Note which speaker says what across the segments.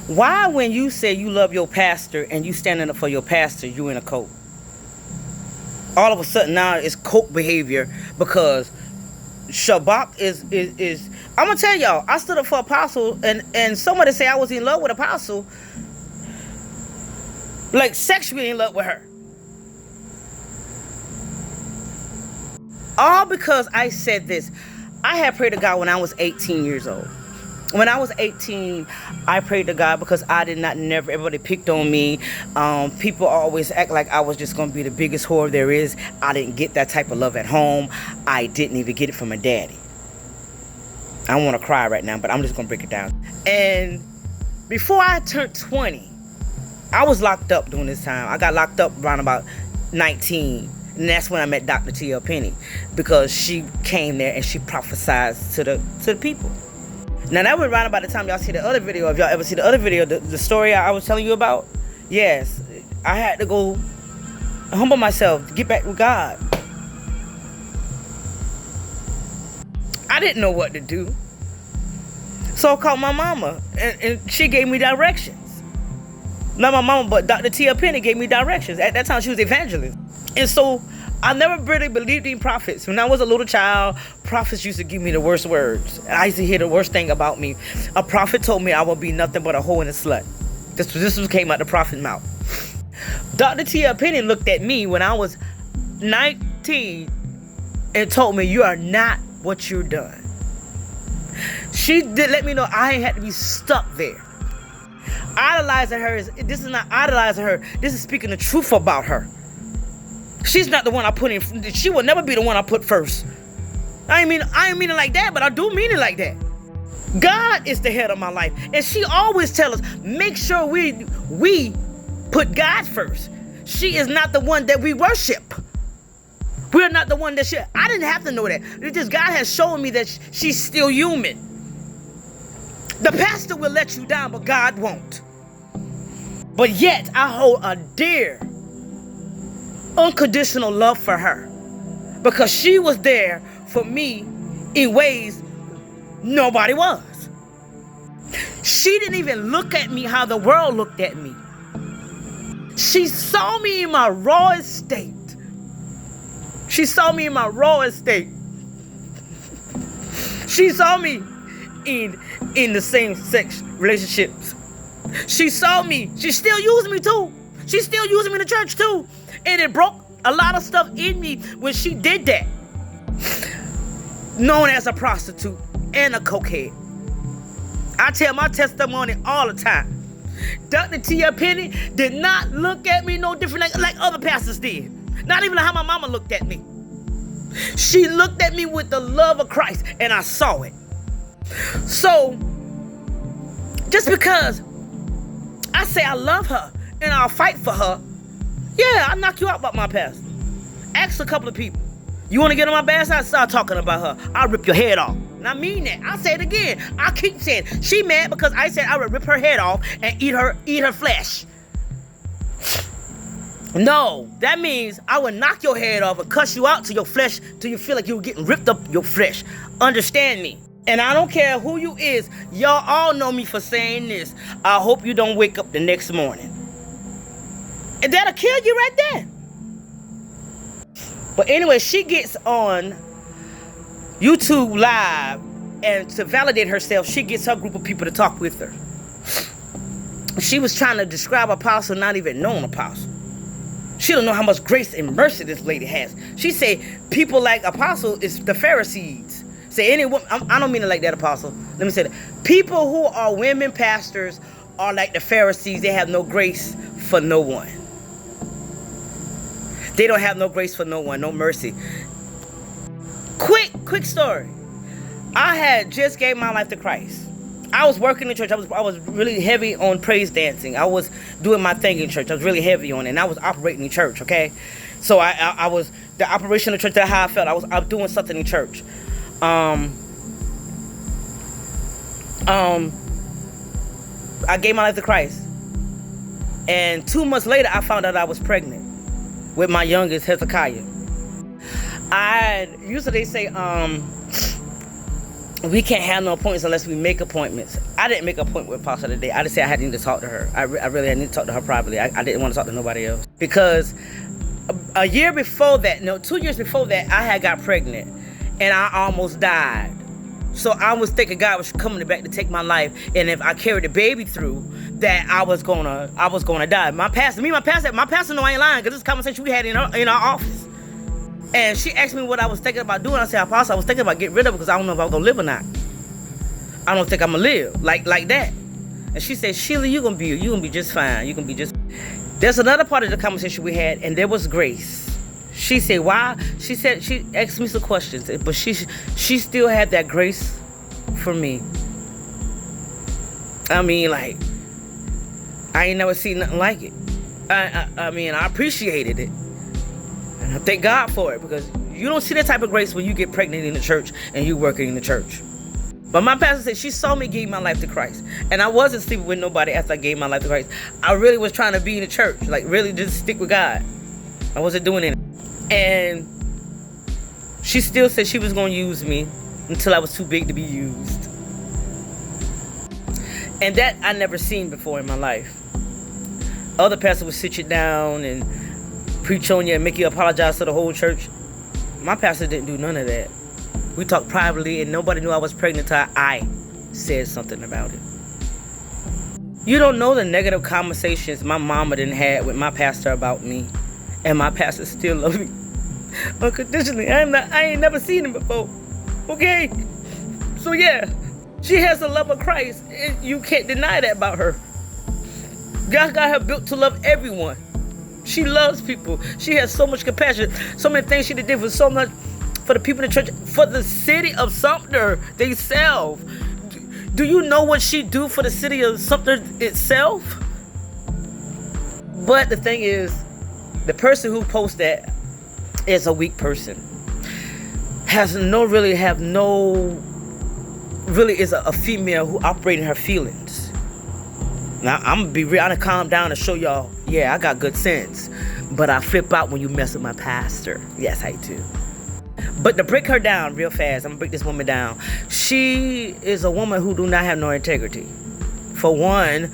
Speaker 1: Why, when you say you love your pastor and you standing up for your pastor, you in a cult? All of a sudden now it's cult behavior because Shabbat is I'm gonna tell y'all, I stood up for Apostle, and somebody say I was in love with Apostle, like sexually in love with her. All because I said this. I had prayed to God when I was 18 years old. When I was 18, I prayed to God because I did not never, everybody picked on me. People always act like I was just going to be the biggest whore there is. I didn't get that type of love at home. I didn't even get it from my daddy. I don't want to cry right now, but I'm just going to break it down. And before I turned 20, I was locked up during this time. I got locked up around about 19. And that's when I met Dr. T.L. Penny, because she came there and she prophesied to the people. Now that was right about the time y'all see the other video. If y'all ever see the other video, the story I was telling you about, yes, I had to go humble myself to get back with God. I didn't know what to do. So I called my mama, and she gave me directions. Not my mama, but Dr. T.L. Penny gave me directions. At that time, she was evangelist. And so I never really believed in prophets. When I was a little child, prophets used to give me the worst words. I used to hear the worst thing about me. A prophet told me I would be nothing but a hoe and a slut. This came out the prophet's mouth. Dr. T.L. Penny looked at me when I was 19 and told me, you are not what you're done. She did let me know I ain't had to be stuck there. Idolizing her this is not idolizing her. This is speaking the truth about her. She's not the one I put in. She will never be the one I put first. I ain't mean it like that, but I do mean it like that. God is the head of my life. And she always tells us, make sure we put God first. She is not the one that we worship. We're not the one that I didn't have to know that. It's just God has shown me that she's still human. The pastor will let you down, but God won't. But yet, I hold a dear, unconditional love for her, because she was there for me in ways nobody was. She didn't even look at me how the world looked at me. She saw me in my rawest state. She saw me in my rawest state. She saw me in the same-sex relationships. She saw me. She still using me too. She's still using me in the church too. And it broke a lot of stuff in me when she did that. Known as a prostitute and a cokehead. I tell my testimony all the time. Dr. T.L. Penny did not look at me no different like other pastors did. Not even how my mama looked at me. She looked at me with the love of Christ, and I saw it. So, just because I say I love her and I'll fight for her, yeah, I'll knock you out about my pastor. Ask a couple of people. You want to get on my bad side? Start talking about her. I'll rip your head off. And I mean that. I'll say it again. I'll keep saying it. She mad because I said I would rip her head off and eat her flesh. No, that means I would knock your head off and cuss you out to your flesh till you feel like you were getting ripped up your flesh. Understand me. And I don't care who you is. Y'all all know me for saying this. I hope you don't wake up the next morning. And that'll kill you right there. But anyway, she gets on YouTube Live, and to validate herself, she gets her group of people to talk with her. She was trying to describe Apostle, not even knowing Apostle. She don't know how much grace and mercy this lady has. She say people like Apostle is the Pharisees. Say anyone, I don't mean it like that, Apostle. Let me say that. People who are women pastors are like the Pharisees. They have no grace for no one. They don't have no grace for no one, no mercy. Quick story. I had just gave my life to Christ. I was working in church. I was really heavy on praise dancing. I was doing my thing in church. I was really heavy on it, and I was operating in church, okay? So I was, the operation of church, that's how I felt. I was doing something in church. I gave my life to Christ. And 2 months later, I found out I was pregnant with my youngest, Hezekiah. Usually they say, we can't have no appointments unless we make appointments. I didn't make an appointment with Pastor today. I just said I had to talk to her. I really had to talk to her privately. I didn't want to talk to nobody else. Because a year before that, no, 2 years before that, I had got pregnant. And I almost died. So I was thinking God was coming back to take my life. And if I carried the baby through, that I was gonna die. My pastor know I ain't lying, because this is a conversation we had in our office. And she asked me what I was thinking about doing. I said, Apostle, I was thinking about getting rid of it because I don't know if I was gonna live or not. I don't think I'm gonna live like that. And she said, Sheila, you gonna be just fine. You gonna be just. There's another part of the conversation we had, and there was Grace. She said, why? She said, she asked me some questions, but she still had that grace for me. I mean, like, I ain't never seen nothing like it. I mean, I appreciated it. And I thank God for it, because you don't see that type of grace when you get pregnant in the church and you working in the church. But my pastor said she saw me give my life to Christ. And I wasn't sleeping with nobody after I gave my life to Christ. I really was trying to be in the church, like really just stick with God. I wasn't doing it. And she still said she was going to use me until I was too big to be used. And that I never seen before in my life. Other pastors would sit you down and preach on you and make you apologize to the whole church. My pastor didn't do none of that. We talked privately, and nobody knew I was pregnant until I said something about it. You don't know the negative conversations my mama didn't have with my pastor about me. And my pastor still love me unconditionally. I ain't never seen him before. Okay? So yeah, she has the love of Christ, and you can't deny that about her. God got her built to love everyone. She loves people. She has so much compassion. So many things she did for so much for the people in the church, for the city of Sumter themselves. Do you know what she do for the city of Sumter itself? But the thing is, the person who posts that is a weak person. Really is a female who operates in her feelings. Now, I'm going to be real, I'm going to calm down and show y'all, yeah, I got good sense. But I flip out when you mess with my pastor. Yes, I do. But to break her down real fast, I'm going to break this woman down. She is a woman who do not have no integrity. For one,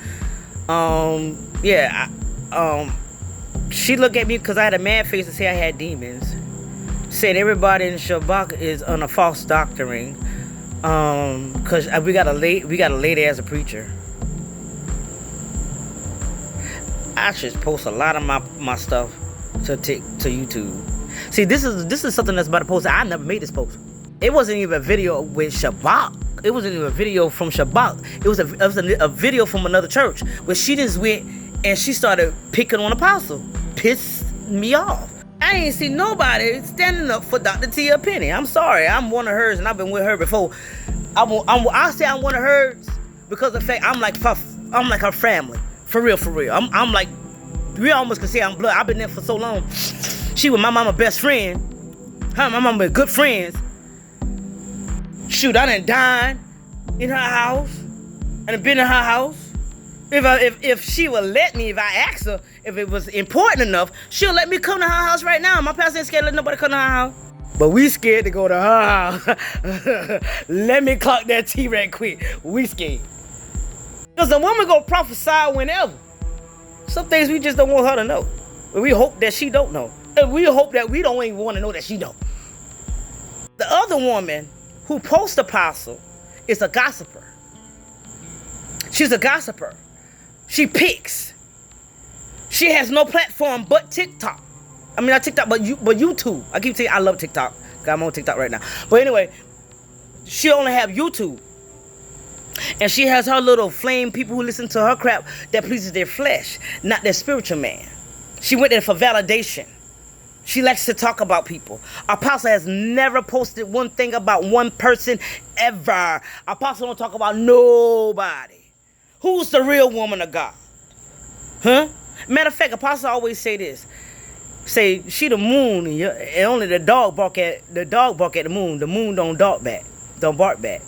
Speaker 1: she looked at me because I had a mad face and said I had demons. Said everybody in Shabbat is on a false doctrine. Because we got a lady as a preacher. I should post a lot of my stuff to YouTube. See, this is something that's about to post. I never made this post. It wasn't even a video with Shabbat. It wasn't even a video from Shabbat. It was a video from another church where she just went and she started picking on Apostle. Pissed me off. I ain't seen nobody standing up for Dr. Tia Penny. I'm sorry. I'm one of hers, and I've been with her before. I say I'm one of hers because of the fact I'm like her family. For real. I'm like, we almost can say I'm blood. I've been there for so long. She was my mama best friend. Her and my mama were good friends. Shoot, I done dined in her house. I done been in her house. If she would let me, if I asked her, if it was important enough, she'll let me come to her house right now. My pastor ain't scared to let nobody come to her house. But we scared to go to her house. Let me clock that T right quick. We scared. Because the woman gonna prophesy whenever. Some things we just don't want her to know. But we hope that she don't know. And we hope that we don't even want to know that she don't. The other woman who posts Apostle is a gossiper. She's a gossiper. She picks. She has no platform but TikTok. I mean, not TikTok, but YouTube. I keep saying I love TikTok. I'm on TikTok right now. But anyway, she only have YouTube. And she has her little flame people who listen to her crap that pleases their flesh, not their spiritual man. She went there for validation. She likes to talk about people. Apostle has never posted one thing about one person ever. Apostle don't talk about nobody. Who's the real woman of God? Huh? Matter of fact, Apostle always say this. Say, she the moon, and only the dog bark at the moon. The moon don't bark back.